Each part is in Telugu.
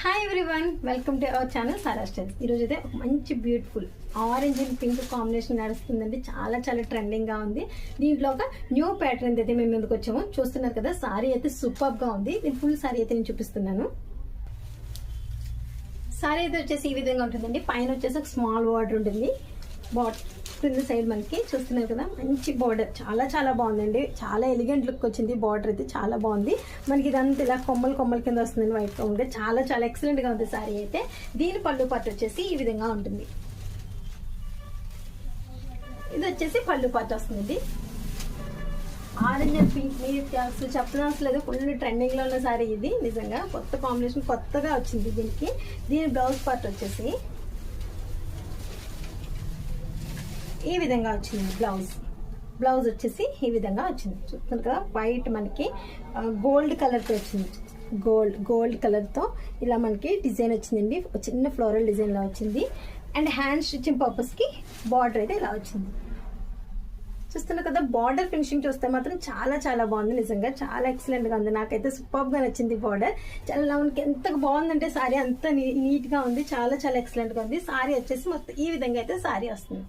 Hi everyone, welcome to our channel Sara Styles. ఈరోజు అయితే ఒక మంచి beautiful orange and pink combination నడుస్తుందండి. చాలా చాలా ట్రెండింగ్గా ఉంది. దీంట్లో ఒక న్యూ ప్యాటర్న్ అయితే మేము ముందుకు వచ్చాము. చూస్తున్నారు కదా, సారీ అయితే సూపర్గా ఉంది. దీని ఫుల్ సారీ అయితే నేను చూపిస్తున్నాను. సారీ అయితే వచ్చేసి ఈ విధంగా ఉంటుందండి. పైన వచ్చేసి ఒక స్మాల్ బార్డర్ ఉంటుంది. కింద సైడ్ మనకి చూస్తున్నారు కదా, మంచి బార్డర్, చాలా చాలా బాగుందండి. చాలా ఎలిగెంట్ లుక్ వచ్చింది. బార్డర్ అయితే చాలా బాగుంది. మనకి ఇదంతా ఇలా కొమ్మలు కొమ్మల కింద వస్తుంది, వైట్గా ఉంటే చాలా చాలా ఎక్సలెంట్గా ఉంది సారీ అయితే. దీని పళ్ళు పార్ట్ వచ్చేసి ఈ విధంగా ఉంటుంది. ఇది వచ్చేసి పళ్ళు పార్ట్ వస్తుంది. ఆరెంజ్ అండ్ పింక్ మీరు అసలు చెప్పనవసరం లేదు, ఫుల్ ట్రెండింగ్లో ఉన్న సారీ ఇది. నిజంగా కొత్త కాంబినేషన్, కొత్తగా వచ్చింది దీనికి. దీని బ్లౌజ్ పార్ట్ వచ్చేసి ఈ విధంగా వచ్చింది. బ్లౌజ్ వచ్చేసి ఈ విధంగా వచ్చింది. చూస్తున్నారు కదా, వైట్ మనకి గోల్డ్ కలర్తో వచ్చింది. గోల్డ్ కలర్తో ఇలా మనకి డిజైన్ వచ్చిందండి. చిన్న ఫ్లోరల్ డిజైన్లో వచ్చింది. అండ్ హ్యాండ్ స్టిచ్చింగ్ పర్పస్కి బార్డర్ అయితే ఇలా వచ్చింది. చూస్తున్నారు కదా, బార్డర్ ఫినిషింగ్ చూస్తే మాత్రం చాలా చాలా బాగుంది. నిజంగా చాలా ఎక్సలెంట్గా ఉంది. నాకైతే సూపర్గా నచ్చింది బార్డర్. చాలా మనకి ఎంత బాగుందంటే సారీ అంత నీట్గా ఉంది. చాలా చాలా ఎక్సలెంట్గా ఉంది. సారీ వచ్చేసి మొత్తం ఈ విధంగా అయితే సారీ వస్తుంది.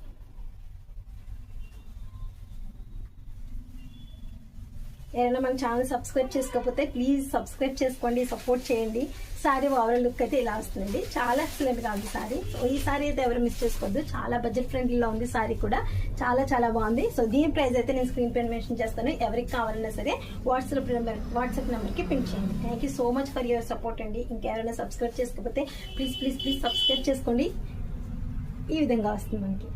ఏదైనా మన ఛానల్ సబ్స్క్రైబ్ చేసుకోకపోతే ప్లీజ్ సబ్స్క్రైబ్ చేసుకోండి, సపోర్ట్ చేయండి. సారీ ఓవరాల్ లుక్ అయితే ఇలా వస్తుందండి. చాలా ఎక్సలెంట్గా ఉంది సారీ. సో ఈ సారీ అయితే ఎవరు మిస్ చేసుకోవద్దు. చాలా బడ్జెట్ ఫ్రెండ్లీలో ఉంది సారీ కూడా. చాలా చాలా బాగుంది. సో దీని ప్రైస్ అయితే నేను స్క్రీన్ పైన మెన్షన్ చేస్తాను. ఎవరికి కావాలన్నా సరే వాట్సాప్ నెంబర్కి పిన్ చేయండి. Thank you so much for your support అండి. ఇంకెవరైనా సబ్స్క్రైబ్ చేసుకోకపోతే ప్లీజ్ సబ్స్క్రైబ్ చేసుకోండి. ఈ విధంగా వస్తుంది మనకి.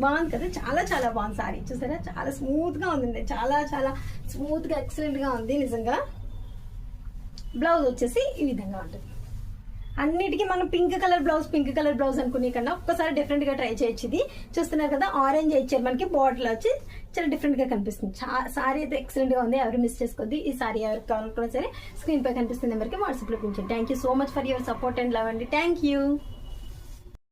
బాగుంది కదా, చాలా చాలా బాగుంది సారీ. చూసారా, చాలా స్మూత్గా ఉంది. చాలా చాలా స్మూత్గా ఎక్సలెంట్గా ఉంది నిజంగా. బ్లౌజ్ వచ్చేసి ఈ విధంగా ఉంటుంది. అన్నిటికీ మనం పింక్ కలర్ బ్లౌజ్ అనుకునే కన్నా ఒక్కసారి డిఫరెంట్గా ట్రై చేయొచ్చు. ఇది చూస్తున్నారు కదా, ఆరెంజ్ ఇచ్చారు మనకి. బాటిల్ వచ్చి చాలా డిఫరెంట్గా కనిపిస్తుంది. సారీ అయితే ఎక్సలెంట్గా ఉంది. ఎవరు మిస్ చేసుకోవద్దు. ఈ సారీ ఎవరికి కావాలనుకున్నా సరే స్క్రీన్ పై కనిపిస్తుంది నెంబర్కి వాట్సాప్లో పంపించండి. Thank you so much for your support and love అండి. Thank you.